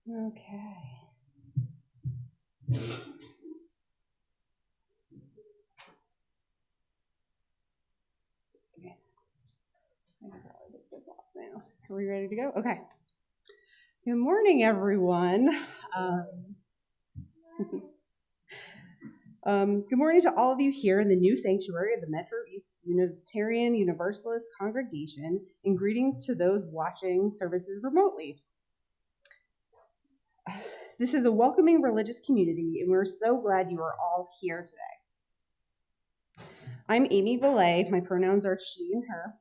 Okay. Are we ready to go? Okay. Good morning, everyone. Um, good morning to all of you here in the new sanctuary of the Metro East Unitarian Universalist Congregation, and greetings to those watching services remotely. This is a welcoming religious community, and we're so glad you are all here today. I'm Amy Valet. My pronouns are she and her,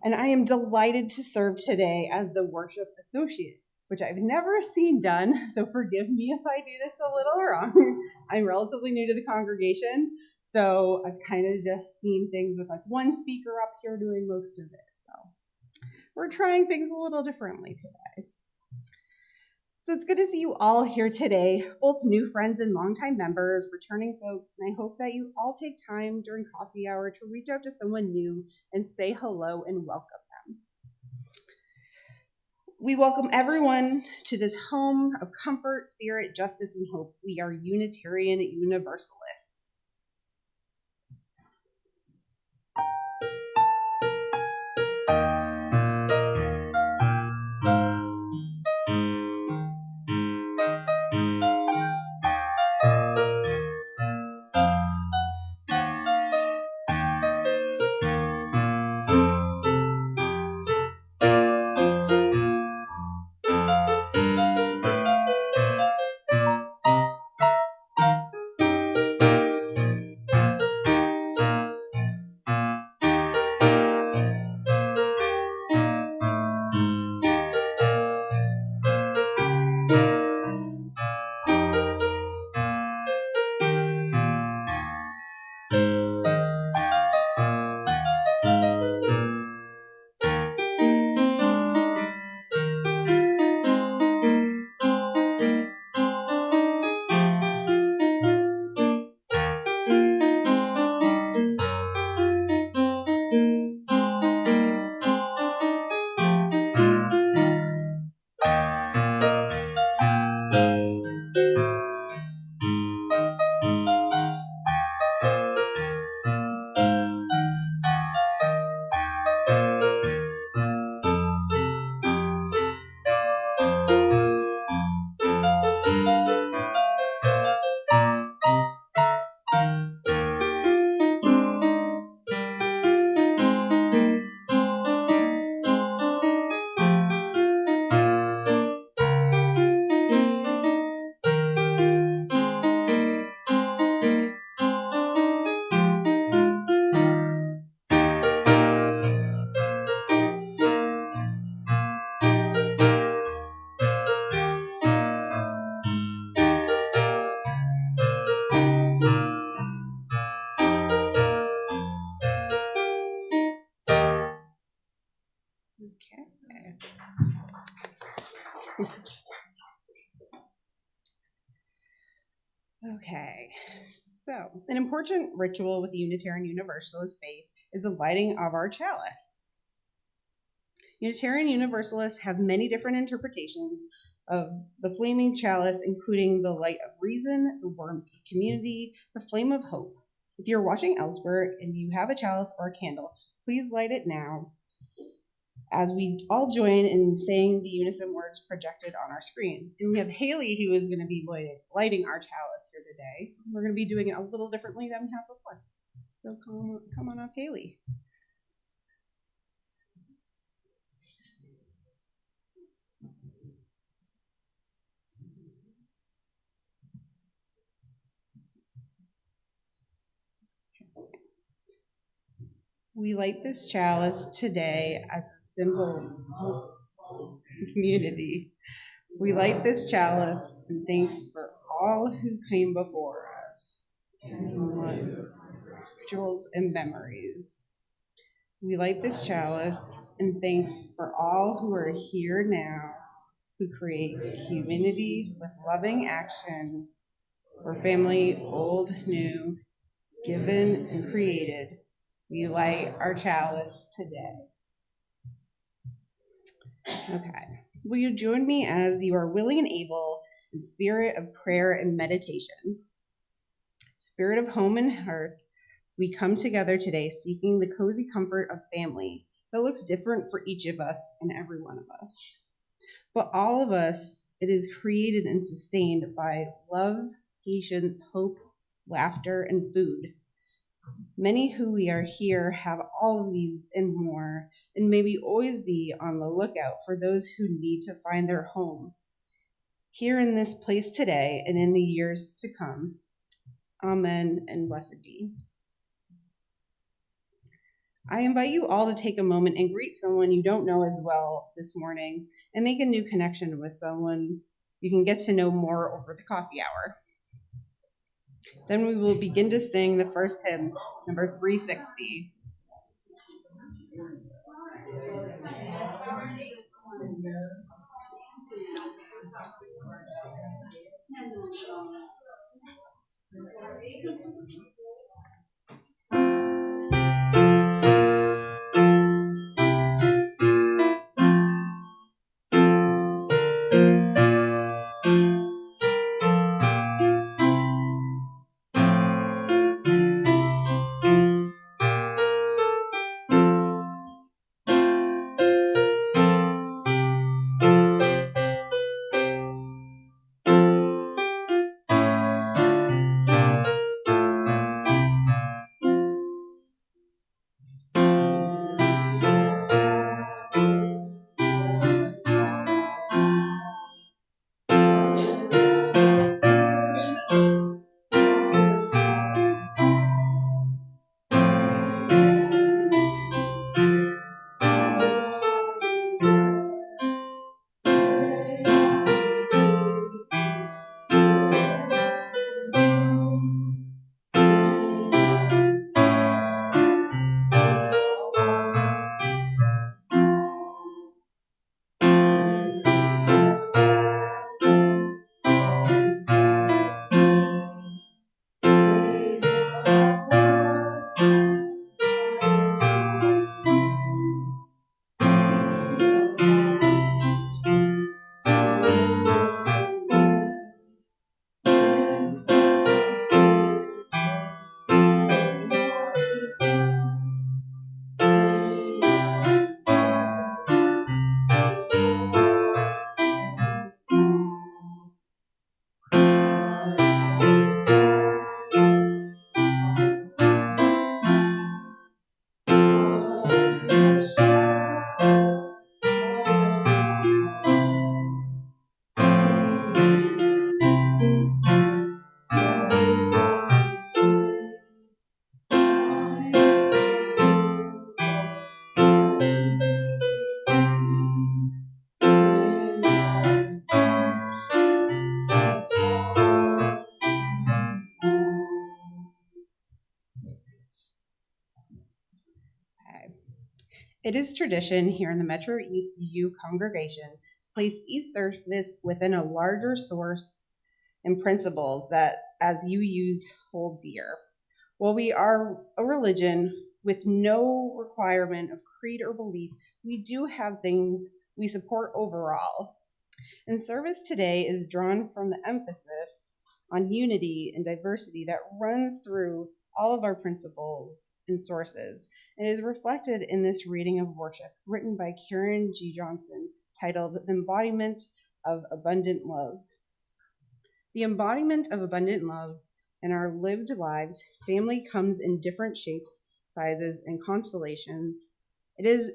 and I am delighted to serve today as the worship associate, which I've never seen done, so forgive me if I do this a little wrong. I'm relatively new to the congregation, so I've kind of just seen things with like one speaker up here doing most of it. So we're trying things a little differently today. So it's good to see you all here today, both new friends and longtime members, returning folks, and I hope that you all take time during coffee hour to reach out to someone new and say hello and welcome them. We welcome everyone to this home of comfort, spirit, justice, and hope. We are Unitarian Universalists. Okay. Okay, so an important ritual with the Unitarian Universalist faith is the lighting of our chalice. Unitarian Universalists have many different interpretations of the flaming chalice, including the light of reason, the warmth of community, the flame of hope. If you're watching elsewhere and you have a chalice or a candle, please light it now as we all join in saying the unison words projected on our screen. And we have Haley, who is going to be lighting our chalice here today. We're going to be doing it a little differently than we have before. So come on up, Haley. We light this chalice today as a symbol of community. We light this chalice in thanks for all who came before us, rituals and memories. We light this chalice in thanks for all who are here now, who create community with loving action for family, old, new, given, and created. We light our chalice today. Okay. Will you join me as you are willing and able in spirit of prayer and meditation? Spirit of home and hearth, we come together today seeking the cozy comfort of family that looks different for each of us and every one of us. But all of us, it is created and sustained by love, patience, hope, laughter, and food. Many who we are here have all of these and more, and may we always be on the lookout for those who need to find their home here in this place today and in the years to come. Amen and blessed be. I invite you all to take a moment and greet someone you don't know as well this morning and make a new connection with someone you can get to know more over the coffee hour. Then we will begin to sing the first hymn, number 360. It is tradition here in the Metro East U congregation to place each service within a larger source and principles that, as you use, hold dear. While we are a religion with no requirement of creed or belief, we do have things we support overall. And service today is drawn from the emphasis on unity and diversity that runs through all of our principles and sources. It is reflected in this reading of worship written by Karen G. Johnson, titled The Embodiment of Abundant Love. The embodiment of abundant love in our lived lives, family comes in different shapes, sizes, and constellations. It is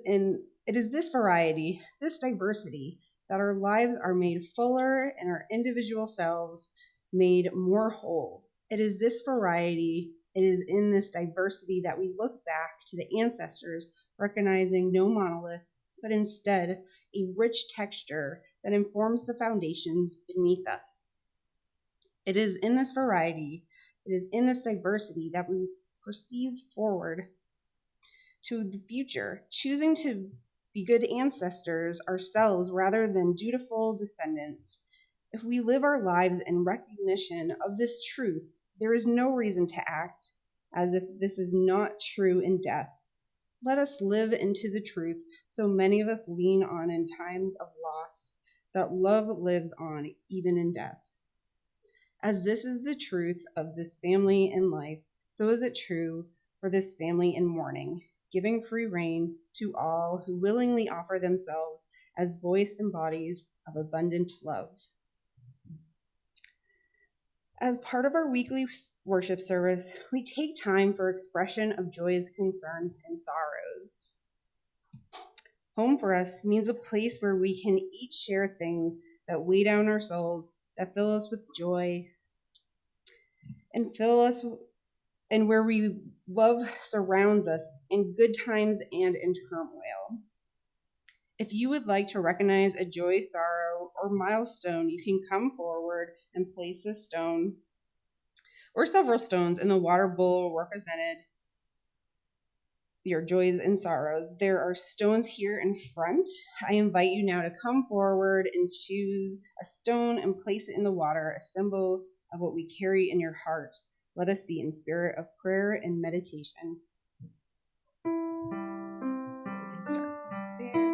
this variety, this diversity, that our lives are made fuller and our individual selves made more whole. It is this variety, it is in this diversity that we look back to the ancestors, recognizing no monolith, but instead a rich texture that informs the foundations beneath us. It is in this variety, it is in this diversity that we proceed forward to the future, choosing to be good ancestors ourselves rather than dutiful descendants. If we live our lives in recognition of this truth, there is no reason to act as if this is not true in death. Let us live into the truth so many of us lean on in times of loss, that love lives on even in death. As this is the truth of this family in life, so is it true for this family in mourning, giving free rein to all who willingly offer themselves as voice and bodies of abundant love. As part of our weekly worship service, we take time for expression of joys, concerns, and sorrows. Home for us means a place where we can each share things that weigh down our souls, that fill us with joy, and where we love surrounds us in good times and in turmoil. If you would like to recognize a joy, sorrow, or milestone, you can come forward and place a stone or several stones in the water bowl represented your joys and sorrows. There are stones here in front. I invite you now to come forward and choose a stone and place it in the water, a symbol of what we carry in your heart. Let us be in spirit of prayer and meditation. We can start there.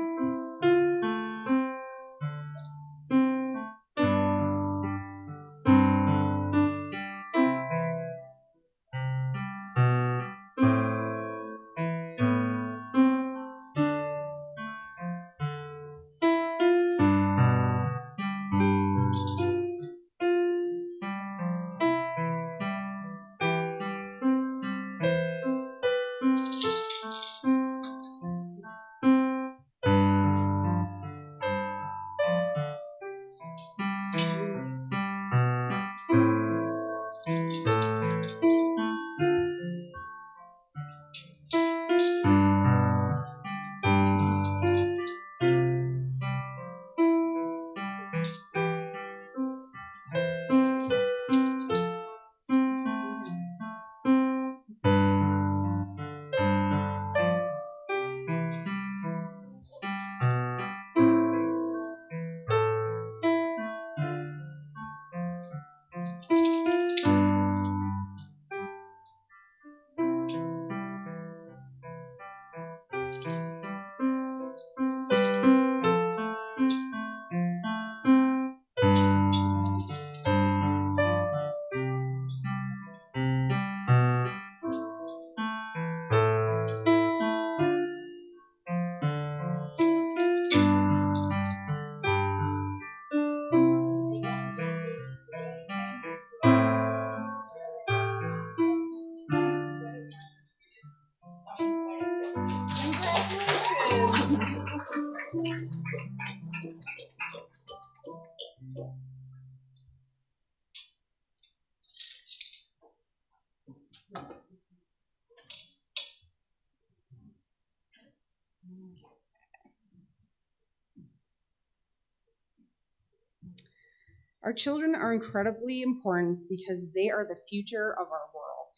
Our children are incredibly important because they are the future of our world.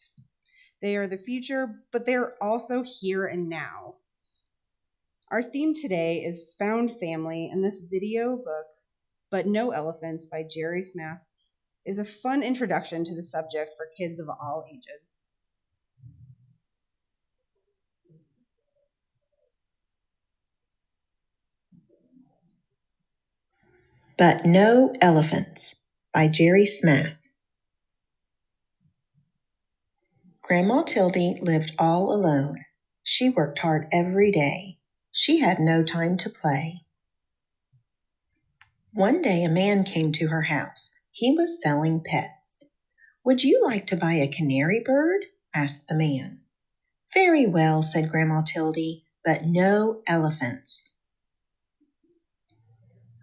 They are the future, but they are also here and now. Our theme today is Found Family, and this video book, But No Elephants by Jerry Smith, is a fun introduction to the subject for kids of all ages. But No Elephants by Jerry Smith. Grandma Tildy lived all alone. She worked hard every day. She had no time to play. One day a man came to her house. He was selling pets. "Would you like to buy a canary bird?" asked the man. "Very well," said Grandma Tildy, "but no elephants."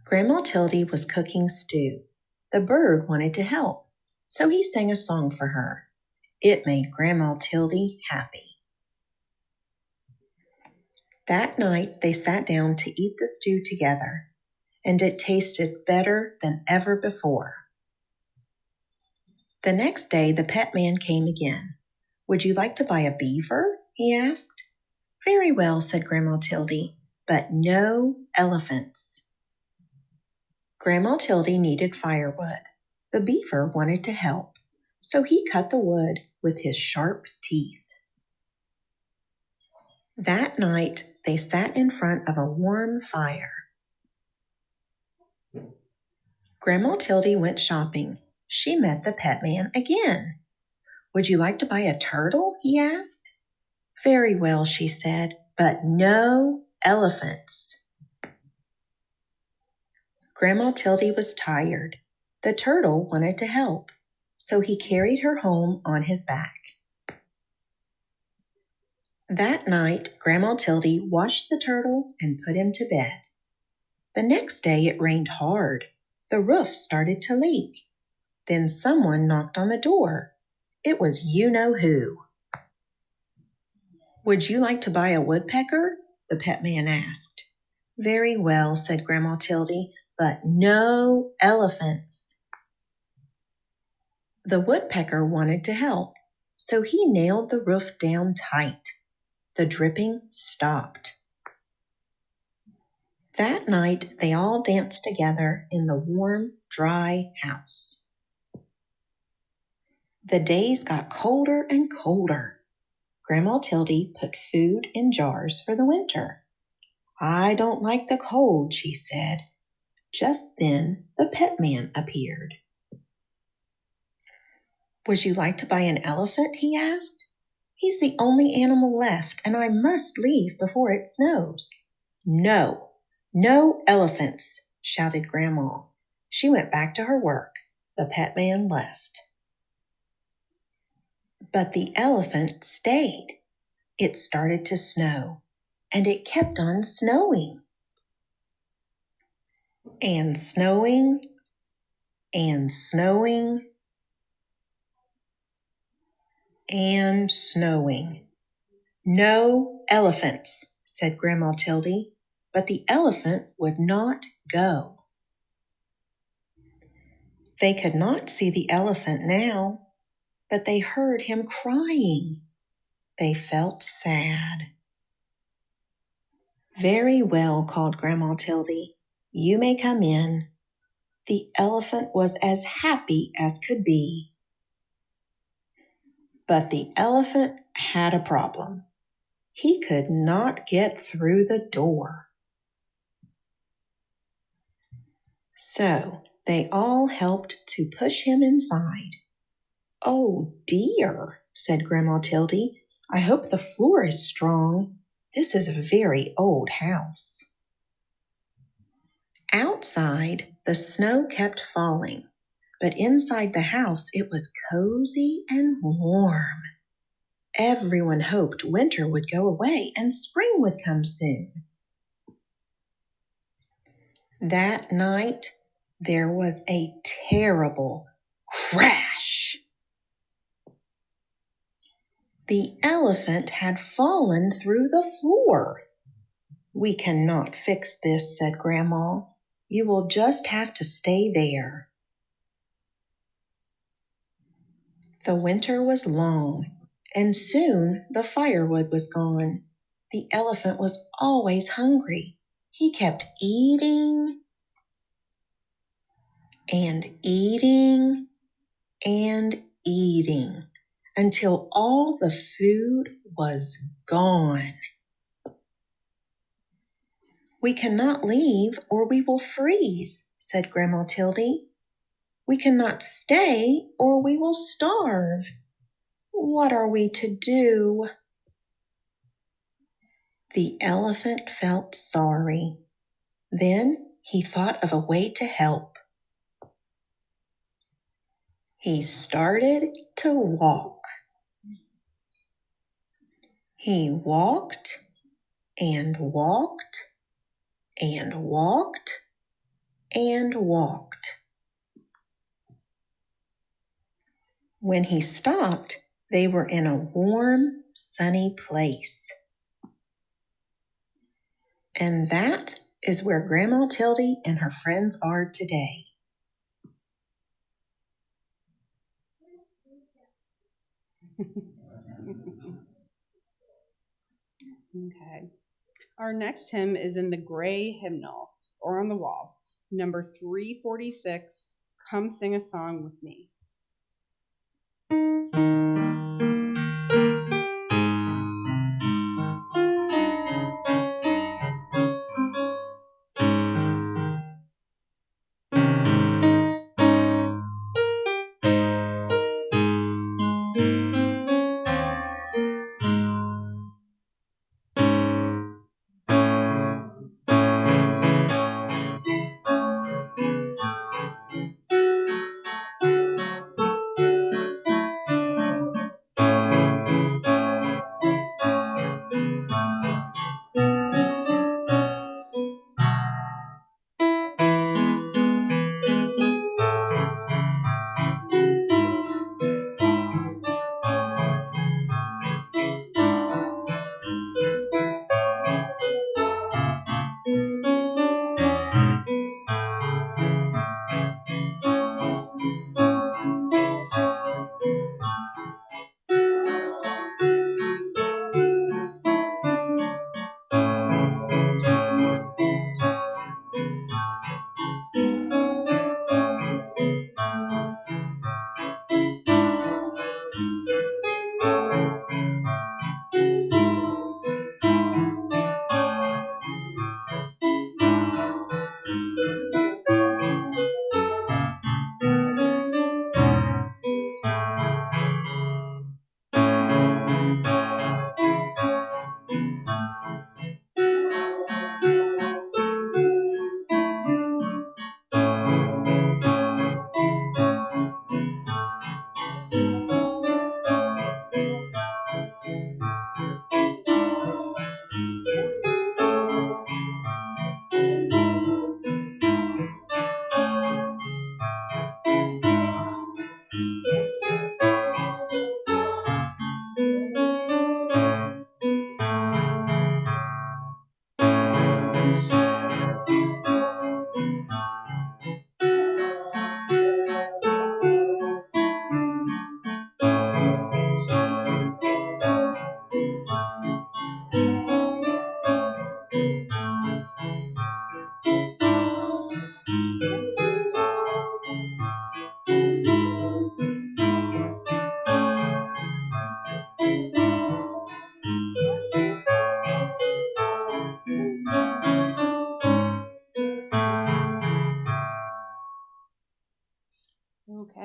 Grandma Tildy was cooking stew. The bird wanted to help, so he sang a song for her. It made Grandma Tildy happy. That night they sat down to eat the stew together, and it tasted better than ever before. The next day the pet man came again. "Would you like to buy a beaver?" he asked. "Very well," said Grandma Tildy, "but no elephants." Grandma Tildy needed firewood. The beaver wanted to help, so he cut the wood with his sharp teeth. That night, they sat in front of a warm fire. Grandma Tildy went shopping. She met the pet man again. "Would you like to buy a turtle?" he asked. "Very well," she said, "but no elephants." Grandma Tildy was tired. The turtle wanted to help, so he carried her home on his back. That night, Grandma Tildy washed the turtle and put him to bed. The next day it rained hard. The roof started to leak. Then someone knocked on the door. It was you-know-who. "Would you like to buy a woodpecker?" the pet man asked. "Very well," said Grandma Tildy, "but no elephants." The woodpecker wanted to help, so he nailed the roof down tight. The dripping stopped. That night, they all danced together in the warm, dry house. The days got colder and colder. Grandma Tildy put food in jars for the winter. "I don't like the cold," she said. Just then, the pet man appeared. "Would you like to buy an elephant?" he asked. "He's the only animal left, and I must leave before it snows." "No, no elephants," shouted Grandma. She went back to her work. The pet man left. But the elephant stayed. It started to snow, and it kept on snowing. And snowing, and snowing, and snowing. "No elephants," said Grandma Tildy, but the elephant would not go. They could not see the elephant now, but they heard him crying. They felt sad. "Very well," called Grandma Tildy. "You may come in." The elephant was as happy as could be. But the elephant had a problem. He could not get through the door. So they all helped to push him inside. "Oh dear," said Grandma Tildy. "I hope the floor is strong. This is a very old house." Outside, the snow kept falling, but inside the house it was cozy and warm. Everyone hoped winter would go away and spring would come soon. That night, there was a terrible crash. The elephant had fallen through the floor. "We cannot fix this," said Grandma. "You will just have to stay there." The winter was long, and soon the firewood was gone. The elephant was always hungry. He kept eating and eating and eating until all the food was gone. "We cannot leave or we will freeze," said Grandma Tildy. "We cannot stay or we will starve. What are we to do?" The elephant felt sorry. Then he thought of a way to help. He started to walk. He walked and walked and walked and walked. When he stopped, they were in a warm, sunny place. And that is where Grandma Tildy and her friends are today. Okay. Our next hymn is in the gray hymnal, or on the wall, number 346, "Come Sing a Song with Me."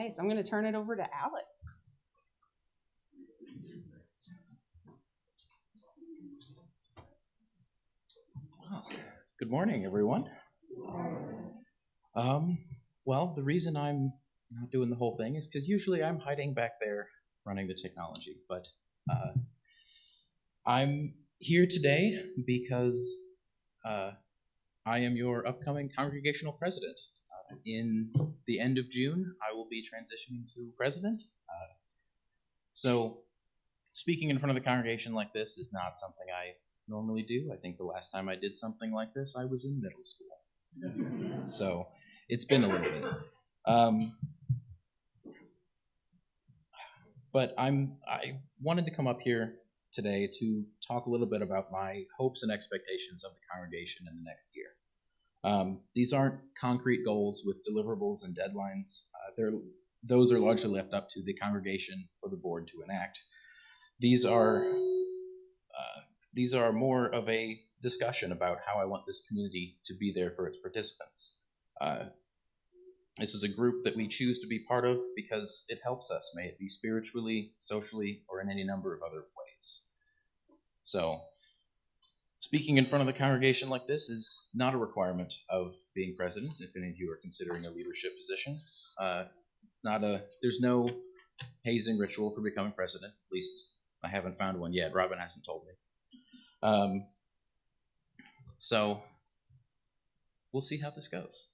Nice. I'm going to turn it over to Alex. Good morning, everyone. Well, the reason I'm not doing the whole thing is because usually I'm hiding back there running the technology, but I'm here today because I am your upcoming congregational president. In the end of June, I will be transitioning to president. So speaking in front of the congregation like this is not something I normally do. I think the last time I did something like this, I was in middle school. So it's been a little bit. But I wanted to come up here today to talk a little bit about my hopes and expectations of the congregation in the next year. These aren't concrete goals with deliverables and deadlines. Those are largely left up to the congregation for the board to enact. These are more of a discussion about how I want this community to be there for its participants. This is a group that we choose to be part of because it helps us, may it be spiritually, socially, or in any number of other ways. So, speaking in front of the congregation like this is not a requirement of being president, if any of you are considering a leadership position. There's no hazing ritual for becoming president, at least I haven't found one yet. Robin hasn't told me. So, we'll see how this goes.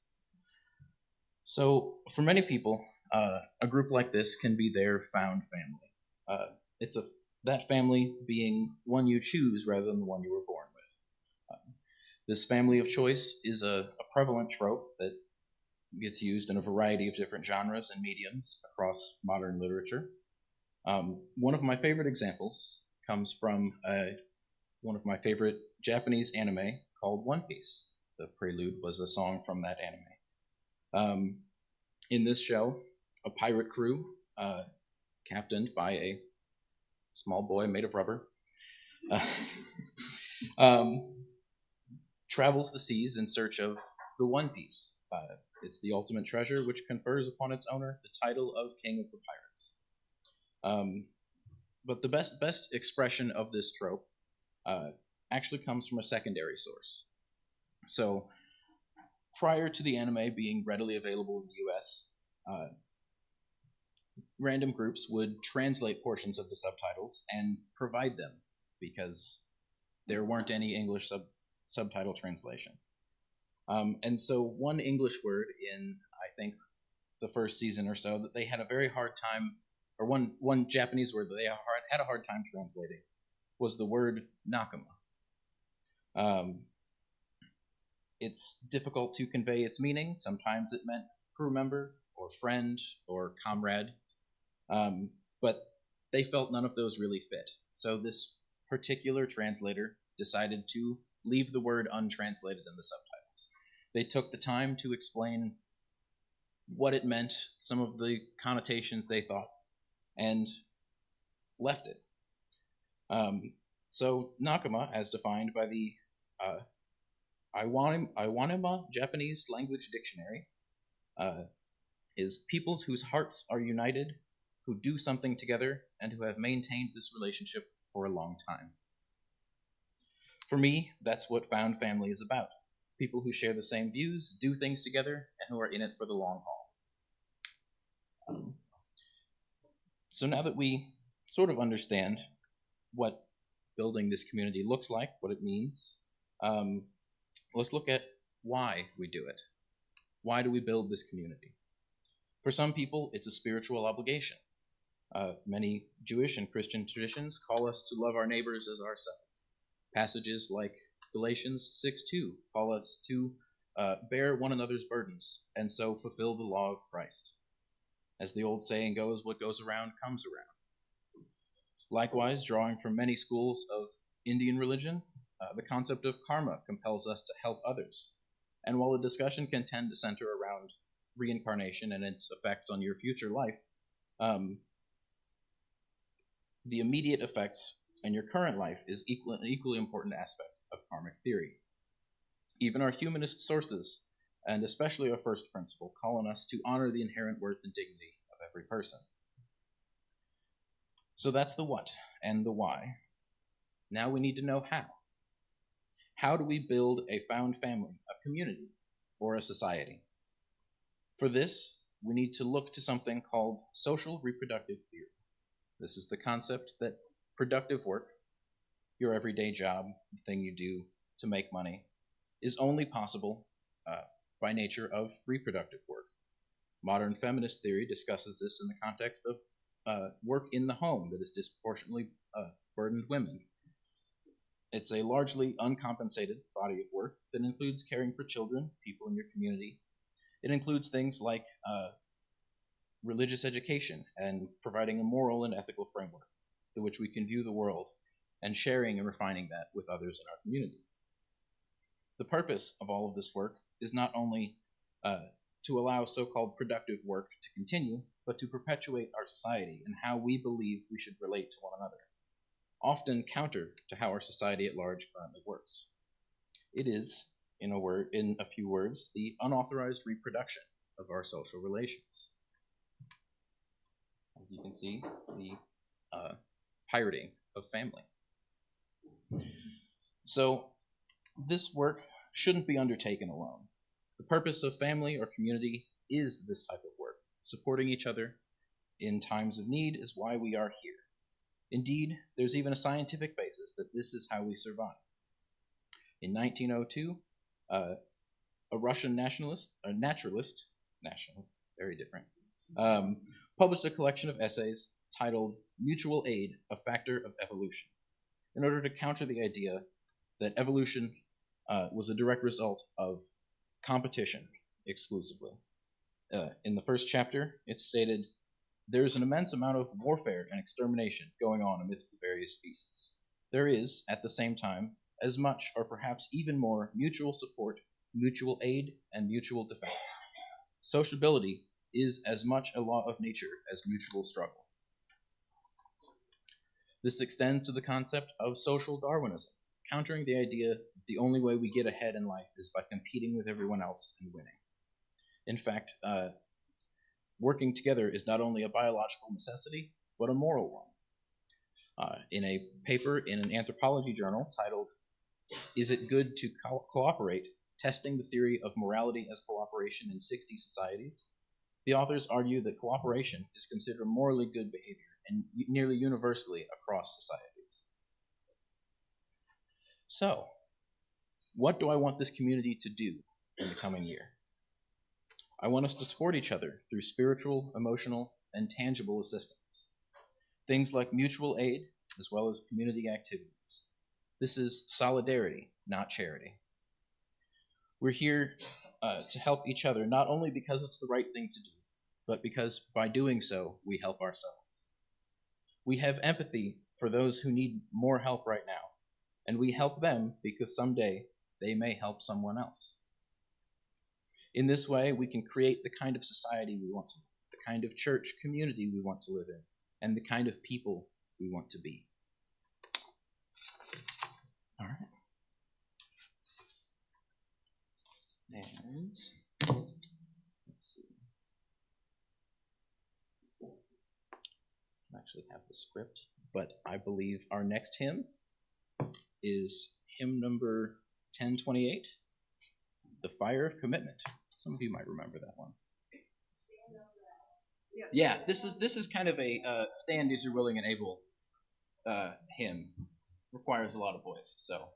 So, for many people, a group like this can be their found family. That family being one you choose rather than the one you were born with. This family of choice is a prevalent trope that gets used in a variety of different genres and mediums across modern literature. One of my favorite examples comes from one of my favorite Japanese anime called One Piece. The prelude was a song from that anime. In this show, a pirate crew, captained by a small boy made of rubber, travels the seas in search of the One Piece. It's the ultimate treasure which confers upon its owner the title of King of the Pirates. But the best expression of this trope actually comes from a secondary source. So, prior to the anime being readily available in the US, random groups would translate portions of the subtitles and provide them because there weren't any English subtitle translations. And so one English word in, I think, the first season or so that they had a very hard time, or one Japanese word that they had a hard time translating was the word nakama. It's difficult to convey its meaning. Sometimes it meant crew member or friend or comrade, but they felt none of those really fit. So this particular translator decided to leave the word untranslated in the subtitles. They took the time to explain what it meant, some of the connotations they thought, and left it. So nakama, as defined by the Iwanima Japanese Language Dictionary, is peoples whose hearts are united, who do something together, and who have maintained this relationship for a long time. For me, that's what found family is about. People who share the same views, do things together, and who are in it for the long haul. So now that we sort of understand what building this community looks like, what it means, let's look at why we do it. Why do we build this community? For some people, it's a spiritual obligation. Many Jewish and Christian traditions call us to love our neighbors as ourselves. Passages like Galatians 6:2 call us to bear one another's burdens and so fulfill the law of Christ. As the old saying goes, what goes around comes around. Likewise, drawing from many schools of Indian religion, the concept of karma compels us to help others. And while the discussion can tend to center around reincarnation and its effects on your future life, the immediate effects in your current life is an equally important aspect of karmic theory. Even our humanist sources, and especially our first principle, call on us to honor the inherent worth and dignity of every person. So that's the what and the why. Now we need to know how. How do we build a found family, a community, or a society? For this, we need to look to something called social reproductive theory. This is the concept that productive work, your everyday job, the thing you do to make money, is only possible by nature of reproductive work. Modern feminist theory discusses this in the context of work in the home that is disproportionately burdened women. It's a largely uncompensated body of work that includes caring for children, people in your community. It includes things like religious education and providing a moral and ethical framework through which we can view the world and sharing and refining that with others in our community. The purpose of all of this work is not only to allow so-called productive work to continue, but to perpetuate our society and how we believe we should relate to one another, often counter to how our society at large currently works. It is, in a few words, the unauthorized reproduction of our social relations. As you can see, the pirating of family. So this work shouldn't be undertaken alone. The purpose of family or community is this type of work. Supporting each other in times of need is why we are here. Indeed, there's even a scientific basis that this is how we survive. In 1902, a Russian naturalist, very different, published a collection of essays titled Mutual Aid, a Factor of Evolution, in order to counter the idea that evolution was a direct result of competition exclusively. In the first chapter, it stated, "There is an immense amount of warfare and extermination going on amidst the various species. There is, at the same time, as much or perhaps even more mutual support, mutual aid, and mutual defense. Sociability is as much a law of nature as mutual struggle." This extends to the concept of social Darwinism, countering the idea that the only way we get ahead in life is by competing with everyone else and winning. In fact, working together is not only a biological necessity, but a moral one. In a paper in an anthropology journal titled, "Is It Good to Cooperate? Testing the Theory of Morality as Cooperation in 60 Societies," the authors argue that cooperation is considered morally good behavior and nearly universally across societies. So, what do I want this community to do in the coming year? I want us to support each other through spiritual, emotional, and tangible assistance. Things like mutual aid, as well as community activities. This is solidarity, not charity. We're here to help each other, not only because it's the right thing to do, but because by doing so, we help ourselves. We have empathy for those who need more help right now, and we help them because someday they may help someone else. In this way, we can create the kind of society we want to live, the kind of church community we want to live in, and the kind of people we want to be. All right. And let's see. I actually have the script, but I believe our next hymn is hymn number 1028, "The Fire of Commitment." Some of you might remember that one. Yeah, this is kind of a stand as you're willing and able hymn. Requires a lot of voice, so.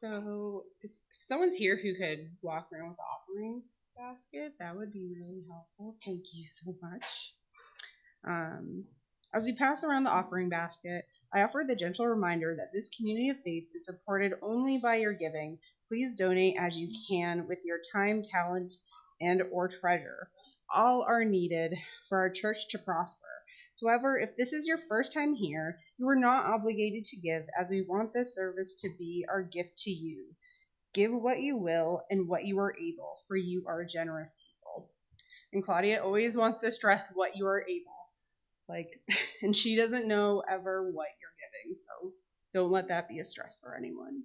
So if someone's here who could walk around with the offering basket, that would be really helpful. Thank you so much. As we pass around the offering basket, I offer the gentle reminder that this community of faith is supported only by your giving. Please donate as you can with your time, talent, and or treasure. All are needed for our church to prosper. However, if this is your first time here, you are not obligated to give, as we want this service to be our gift to you. Give what you will and what you are able, for you are generous people. And Claudia always wants to stress what you are able. And she doesn't know ever what you're giving, so don't let that be a stress for anyone.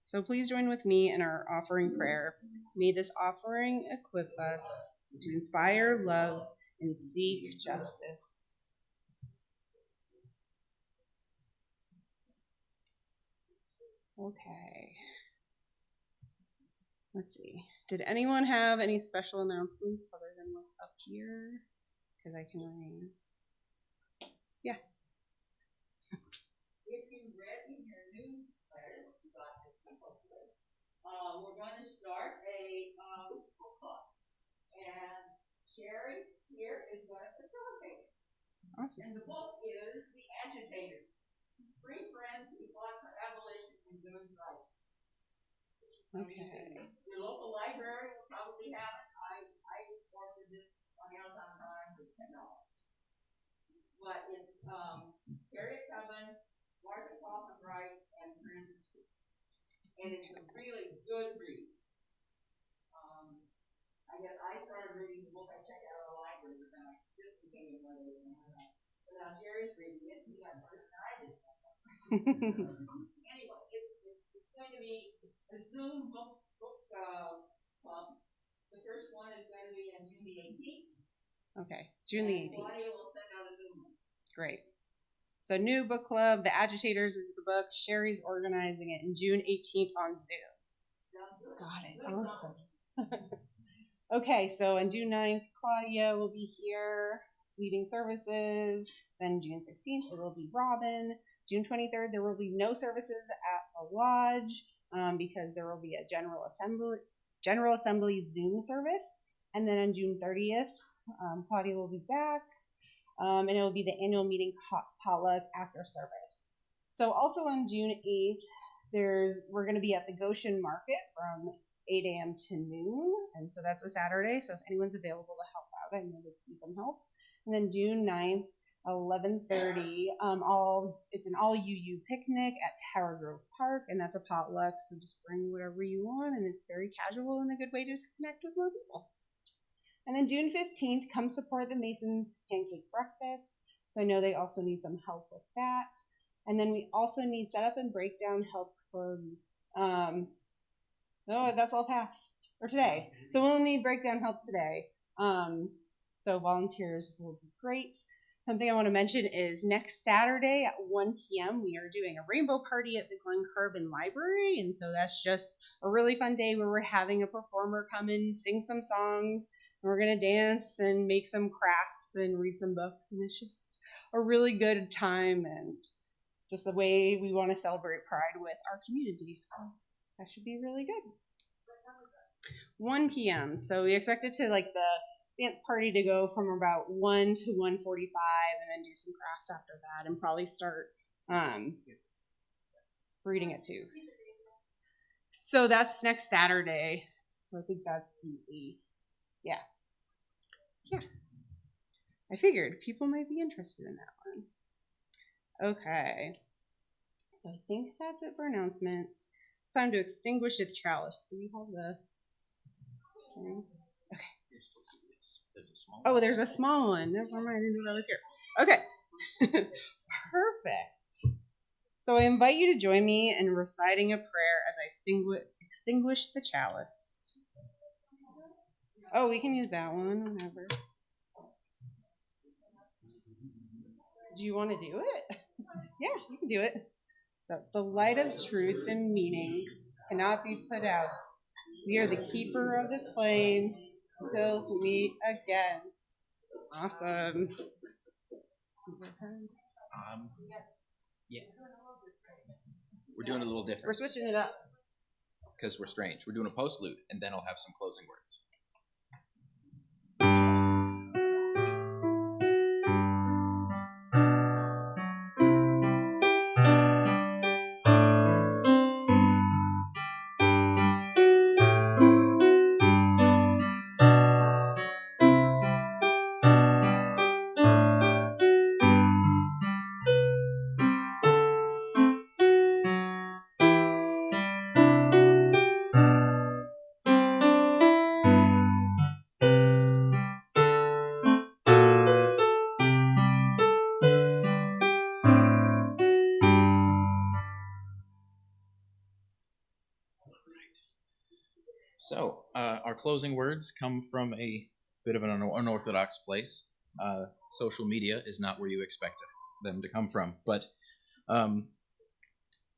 So please join with me in our offering prayer. May this offering equip us to inspire love and seek justice. Okay. Let's see. Did anyone have any special announcements other than what's up here? Because I can read. Yes. If you read in your newsletter, we're going to start a book club, and Sherry here is going to facilitate it. Awesome. And the book is The Agitators: 3 Friends Who Fought for Abolition and Women's Rights. Okay. Your local library will probably have it. I ordered this on Amazon Prime for $10. But it's Harriet Tubman, Martha Kaufman Wright, and Frances Sue. And it's a really good read. I guess I started reading the book I checked out of the library, but then I just became one of those. But now Jerry's reading it. He got first and I did something. Anyway, it's going to be a Zoom book club. The first one is going to be on June the 18th. Okay, June the 18th. Claudia will send out a Zoom link. Great. So new book club, The Agitators is the book. Sherry's organizing it in June 18th on Zoom. Got it. Awesome. Okay, so on June 9th, Claudia will be here leading services. Then June 16th, it will be Robin. June 23rd, there will be no services at the lodge because there will be a General Assembly Zoom service. And then on June 30th, Claudia will be back. And it will be the annual meeting potluck after service. So also on June 8th, we're going to be at the Goshen Market from 8 a.m. to noon. And so that's a Saturday. So if anyone's available to help out, I know there could be some help. And then June 9th, 11:30, it's an all UU picnic at Tower Grove Park. And that's a potluck. So just bring whatever you want. And it's very casual and a good way to just connect with more people. And then June 15th, come support the Masons Pancake Breakfast. So I know they also need some help with that. And then we also need setup and breakdown help for, that's all past, or today. So we'll need breakdown help today. So volunteers will be great. Something I want to mention is next Saturday at 1 p.m. we are doing a rainbow party at the Glen Carbon Library. And so that's just a really fun day where we're having a performer come and sing some songs. And we're going to dance and make some crafts and read some books. And it's just a really good time and just the way we want to celebrate Pride with our community. So that should be really good. 1 p.m. So we expect it to the dance party to go from about 1 to 1:45 and then do some crafts after that and probably start reading it too. So that's next Saturday. So I think that's the 8th. Yeah. I figured people might be interested in that one. Okay. So I think that's it for announcements. It's time to extinguish the chalice. Do we have the... Okay. There's a small Oh, there's a small one. Never mind, I didn't know that was here. Okay. Perfect. So I invite you to join me in reciting a prayer as I extinguish the chalice. Oh, we can use that one whenever. Do you want to do it? Yeah, you can do it. So the light of truth and meaning cannot be put out. We are the keeper of this flame until we meet again. Awesome. Yeah. We're doing a little We're different switching it up. because we're strange. We're doing a postlude, and then I'll have some closing words. So, our closing words come from a bit of an unorthodox place. Social media is not where you expect them to come from. But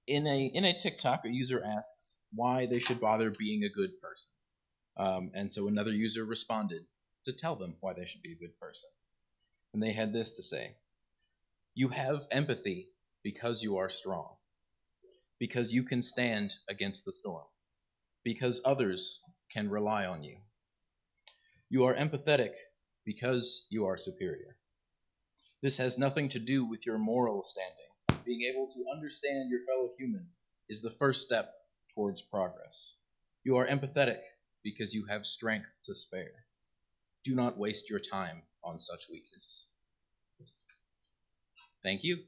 in a TikTok, a user asks why they should bother being a good person. And so another user responded to tell them why they should be a good person. And they had this to say: "You have empathy because you are strong, because you can stand against the storm, because others can rely on you. You are empathetic because you are superior. This has nothing to do with your moral standing. Being able to understand your fellow human is the first step towards progress. You are empathetic because you have strength to spare. Do not waste your time on such weakness." Thank you.